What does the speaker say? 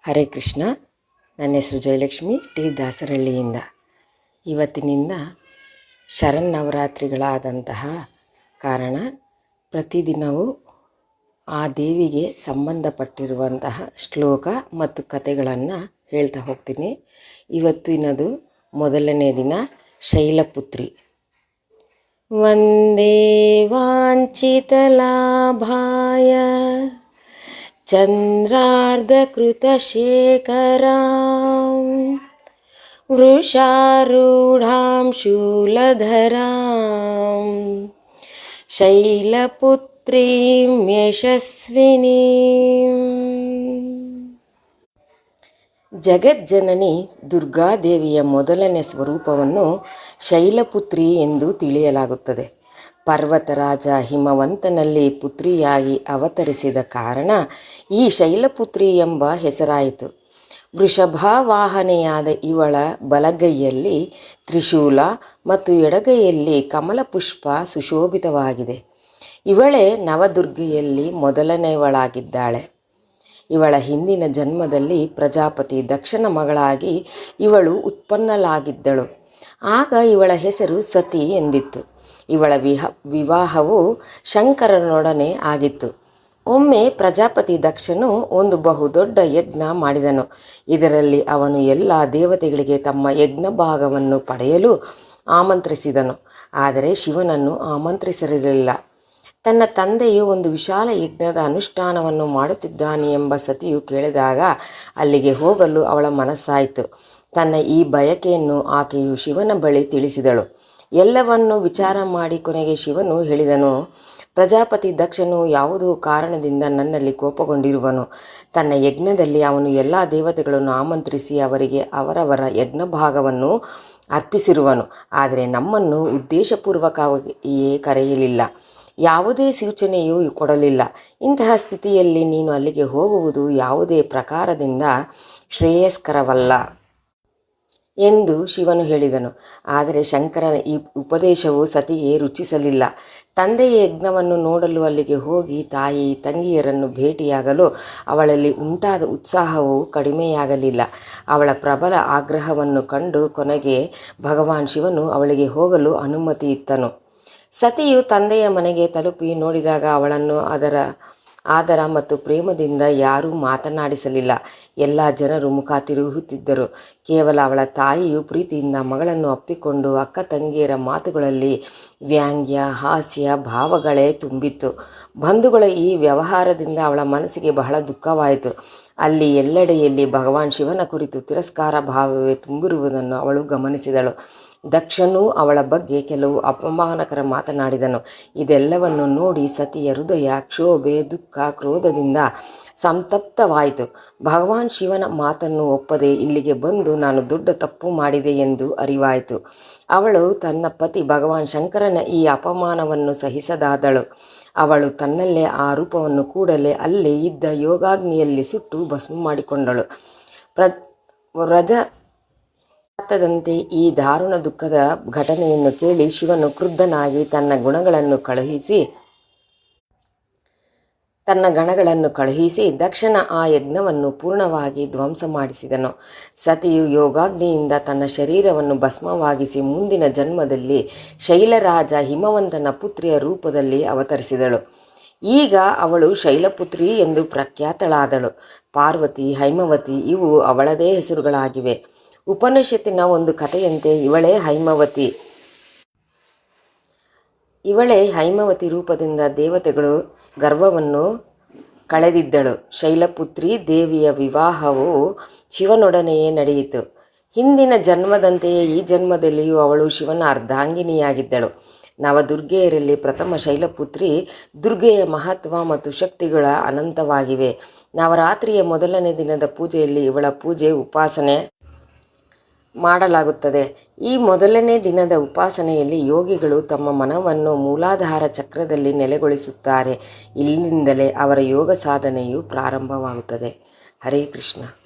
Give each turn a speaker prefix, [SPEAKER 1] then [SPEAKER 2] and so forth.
[SPEAKER 1] ಹರೇ ಕೃಷ್ಣ. ನನ್ನ ಹೆಸರು ಜಯಲಕ್ಷ್ಮಿ ಟಿ ದಾಸರಹಳ್ಳಿಯಿಂದ. ಇವತ್ತಿನಿಂದ ಶರನ್ನವರಾತ್ರಿಗಳಾದಂತಹ ಕಾರಣ ಪ್ರತಿದಿನವೂ ಆ ದೇವಿಗೆ ಸಂಬಂಧಪಟ್ಟಿರುವಂತಹ ಶ್ಲೋಕ ಮತ್ತು ಕಥೆಗಳನ್ನು ಹೇಳ್ತಾ ಹೋಗ್ತೀನಿ. ಇವತ್ತಿನದು ಮೊದಲನೇ ದಿನ ಶೈಲಪುತ್ರಿ. ವಂದೇ ವಾಂಛಿತಲಾಭಾಯ ಚಂದ್ರಾರ್ಧಕೃತಶೇಖರಾಂ ವೃಷಾರೂಢಾಂ ಶೂಲಧರಾಂ ಶೈಲಪುತ್ರೀಂ ಯಶಸ್ವಿನೀಂ. ಜಗಜ್ಜನನಿ ದುರ್ಗಾದೇವಿಯ ಮೊದಲನೇ ಸ್ವರೂಪವನ್ನು ಶೈಲಪುತ್ರಿ ಎಂದು ತಿಳಿಯಲಾಗುತ್ತದೆ. ಪರ್ವತರಾಜ ಹಿಮವಂತನಲ್ಲಿ ಪುತ್ರಿಯಾಗಿ ಅವತರಿಸಿದ ಕಾರಣ ಈ ಶೈಲಪುತ್ರಿ ಎಂಬ ಹೆಸರಾಯಿತು. ವೃಷಭವಾಹನೆಯಾದ ಇವಳ ಬಲಗೈಯಲ್ಲಿ ತ್ರಿಶೂಲ ಮತ್ತು ಎಡಗೈಯಲ್ಲಿ ಕಮಲಪುಷ್ಪ ಸುಶೋಭಿತವಾಗಿದೆ. ಇವಳೇ ನವದುರ್ಗೆಯಲ್ಲಿ ಮೊದಲನೆಯವಳಾಗಿದ್ದಾಳೆ. ಇವಳ ಹಿಂದಿನ ಜನ್ಮದಲ್ಲಿ ಪ್ರಜಾಪತಿ ದಕ್ಷನ ಮಗಳಾಗಿ ಇವಳು ಉತ್ಪನ್ನಳಾಗಿದ್ದಳು. ಆಗ ಇವಳ ಹೆಸರು ಸತಿ ಎಂದಿತ್ತು. ಇವಳ ವಿವಾಹವು ಶಂಕರನೊಡನೆ ಆಗಿತ್ತು. ಒಮ್ಮೆ ಪ್ರಜಾಪತಿ ದಕ್ಷನು ಒಂದು ಬಹುದೊಡ್ಡ ಯಜ್ಞ ಮಾಡಿದನು. ಇದರಲ್ಲಿ ಅವನು ಎಲ್ಲ ದೇವತೆಗಳಿಗೆ ತಮ್ಮ ಯಜ್ಞ ಭಾಗವನ್ನು ಪಡೆಯಲು ಆಮಂತ್ರಿಸಿದನು. ಆದರೆ ಶಿವನನ್ನು ಆಮಂತ್ರಿಸಿರಲಿಲ್ಲ. ತನ್ನ ತಂದೆಯು ಒಂದು ವಿಶಾಲ ಯಜ್ಞದ ಅನುಷ್ಠಾನವನ್ನು ಮಾಡುತ್ತಿದ್ದಾನೆ ಎಂಬ ಸತಿಯು ಕೇಳಿದಾಗ ಅಲ್ಲಿಗೆ ಹೋಗಲು ಅವಳ ಮನಸ್ಸಾಯಿತು. ತನ್ನ ಈ ಬಯಕೆಯನ್ನು ಆಕೆಯು ಶಿವನ ಬಳಿ ತಿಳಿಸಿದಳು. ಎಲ್ಲವನ್ನು ವಿಚಾರ ಮಾಡಿ ಕೊನೆಗೆ ಶಿವನು ಹೇಳಿದನು, ಪ್ರಜಾಪತಿ ದಕ್ಷನು ಯಾವುದೋ ಕಾರಣದಿಂದ ನನ್ನಲ್ಲಿ ಕೋಪಗೊಂಡಿರುವನು. ತನ್ನ ಯಜ್ಞದಲ್ಲಿ ಅವನು ಎಲ್ಲ ದೇವತೆಗಳನ್ನು ಆಮಂತ್ರಿಸಿ ಅವರಿಗೆ ಅವರವರ ಯಜ್ಞ ಭಾಗವನ್ನು ಅರ್ಪಿಸಿರುವನು. ಆದರೆ ನಮ್ಮನ್ನು ಉದ್ದೇಶಪೂರ್ವಕವಾಗಿಯೇ ಕರೆಯಲಿಲ್ಲ, ಯಾವುದೇ ಸೂಚನೆಯೂ ಕೊಡಲಿಲ್ಲ. ಇಂತಹ ಸ್ಥಿತಿಯಲ್ಲಿ ನೀನು ಅಲ್ಲಿಗೆ ಹೋಗುವುದು ಯಾವುದೇ ಪ್ರಕಾರದಿಂದ ಶ್ರೇಯಸ್ಕರವಲ್ಲ ಎಂದು ಶಿವನು ಹೇಳಿದನು. ಆದರೆ ಶಂಕರನ ಈ ಉಪದೇಶವು ಸತಿಗೆ ರುಚಿಸಲಿಲ್ಲ. ತಂದೆಯ ಯಜ್ಞವನ್ನು ನೋಡಲು ಅಲ್ಲಿಗೆ ಹೋಗಿ ತಾಯಿ ತಂಗಿಯರನ್ನು ಭೇಟಿಯಾಗಲು ಅವಳಲ್ಲಿ ಉಂಟಾದ ಉತ್ಸಾಹವು ಕಡಿಮೆಯಾಗಲಿಲ್ಲ. ಅವಳ ಪ್ರಬಲ ಆಗ್ರಹವನ್ನು ಕಂಡು ಕೊನೆಗೆ ಭಗವಾನ್ ಶಿವನು ಅವಳಿಗೆ ಹೋಗಲು ಅನುಮತಿ ಇತ್ತನು. ಸತಿಯು ತಂದೆಯ ಮನೆಗೆ ತಲುಪಿ ನೋಡಿದಾಗ ಅವಳನ್ನು ಆದರ ಮತ್ತು ಪ್ರೇಮದಿಂದ ಯಾರೂ ಮಾತನಾಡಿಸಲಿಲ್ಲ. ಎಲ್ಲ ಜನರು ಮುಖ ತಿರುಗುತ್ತಿದ್ದರು. ಕೇವಲ ಅವಳ ತಾಯಿಯು ಪ್ರೀತಿಯಿಂದ ಮಗಳನ್ನು ಅಪ್ಪಿಕೊಂಡು ಅಕ್ಕ ತಂಗಿಯರ ಮಾತುಗಳಲ್ಲಿ ವ್ಯಾಂಗ್ಯ ಹಾಸ್ಯ ಭಾವಗಳೇ ತುಂಬಿತ್ತು. ಬಂಧುಗಳ ಈ ವ್ಯವಹಾರದಿಂದ ಅವಳ ಮನಸ್ಸಿಗೆ ಬಹಳ ದುಃಖವಾಯಿತು. ಅಲ್ಲಿ ಎಲ್ಲೆಡೆಯಲ್ಲಿ ಭಗವಾನ್ ಶಿವನ ಕುರಿತು ತಿರಸ್ಕಾರ ಭಾವವೇ ತುಂಬಿರುವುದನ್ನು ಅವಳು ಗಮನಿಸಿದಳು. ದಕ್ಷನು ಅವಳ ಬಗ್ಗೆ ಕೆಲವು ಅಪಮಾನಕರ ಮಾತನಾಡಿದನು. ಇದೆಲ್ಲವನ್ನು ನೋಡಿ ಸತಿಯ ಹೃದಯ ಕ್ಷೋಭೆ ದುಃಖ ಕ್ರೋಧದಿಂದ ಸಂತಪ್ತವಾಯಿತು. ಭಗವಾನ್ ಶಿವನ ಮಾತನ್ನು ಒಪ್ಪದೆ ಇಲ್ಲಿಗೆ ಬಂದು ನಾನು ದೊಡ್ಡ ತಪ್ಪು ಮಾಡಿದೆ ಎಂದು ಅರಿವಾಯಿತು. ಅವಳು ತನ್ನ ಪತಿ ಭಗವಾನ್ ಶಂಕರನ ಈ ಅಪಮಾನವನ್ನು ಸಹಿಸದಾದಳು. ಅವಳು ತನ್ನಲ್ಲೇ ಆ ರೂಪವನ್ನು ಕೂಡಲೇ ಅಲ್ಲೇ ಇದ್ದ ಯೋಗಾಗ್ನಿಯಲ್ಲಿ ಸುಟ್ಟು ಭಸ್ಮ ಮಾಡಿಕೊಂಡಳು. ರಜಾತದಂತೆ ಈ ದಾರುಣ ದುಃಖದ ಘಟನೆಯನ್ನು ಕೇಳಿ ಶಿವನು ಕ್ರುದ್ಧನಾಗಿ ತನ್ನ ಗಣಗಳನ್ನು ಕಳುಹಿಸಿ ದಕ್ಷನ ಆ ಯಜ್ಞವನ್ನು ಪೂರ್ಣವಾಗಿ ಧ್ವಂಸ ಮಾಡಿಸಿದನು. ಸತಿಯು ಯೋಗಾಗ್ನಿಯಿಂದ ತನ್ನ ಶರೀರವನ್ನು ಭಸ್ಮವಾಗಿಸಿ ಮುಂದಿನ ಜನ್ಮದಲ್ಲಿ ಶೈಲರಾಜ ಹಿಮವಂತನ ಪುತ್ರಿಯ ರೂಪದಲ್ಲಿ ಅವತರಿಸಿದಳು. ಈಗ ಅವಳು ಶೈಲಪುತ್ರಿ ಎಂದು ಪ್ರಖ್ಯಾತಳಾದಳು. ಪಾರ್ವತಿ, ಹೈಮವತಿ ಇವು ಅವಳದೇ ಹೆಸರುಗಳಾಗಿವೆ. ಉಪನಿಷತ್ತಿನ ಒಂದು ಕಥೆಯಂತೆ ಇವಳೇ ಹೈಮವತಿ ರೂಪದಿಂದ ದೇವತೆಗಳು ಗರ್ವವನ್ನು ಕಳೆದಿದ್ದಳು. ಶೈಲಪುತ್ರಿ ದೇವಿಯ ವಿವಾಹವು ಶಿವನೊಡನೆಯೇ ನಡೆಯಿತು. ಹಿಂದಿನ ಜನ್ಮದಂತೆಯೇ ಈ ಜನ್ಮದಲ್ಲಿಯೂ ಅವಳು ಶಿವನ ಅರ್ಧಾಂಗಿನಿಯಾಗಿದ್ದಳು. ನವದುರ್ಗೆಯರಲ್ಲಿ ಪ್ರಥಮ ಶೈಲಪುತ್ರಿ. ದುರ್ಗೆಯ ಮಹತ್ವ ಮತ್ತು ಶಕ್ತಿಗಳ ಅನಂತವಾಗಿವೆ. ನವರಾತ್ರಿಯ ಮೊದಲನೇ ದಿನದ ಪೂಜೆಯಲ್ಲಿ ಇವಳ ಉಪಾಸನೆ ಮಾಡಲಾಗುತ್ತದೆ. ಈ ಮೊದಲನೇ ದಿನದ ಉಪಾಸನೆಯಲ್ಲಿ ಯೋಗಿಗಳು ತಮ್ಮ ಮನವನ್ನು ಮೂಲಾಧಾರ ಚಕ್ರದಲ್ಲಿ ನೆಲೆಗೊಳಿಸುತ್ತಾರೆ. ಇಲ್ಲಿಂದಲೇ ಅವರ ಯೋಗ ಸಾಧನೆಯು ಪ್ರಾರಂಭವಾಗುತ್ತದೆ. ಹರೇ ಕೃಷ್ಣ.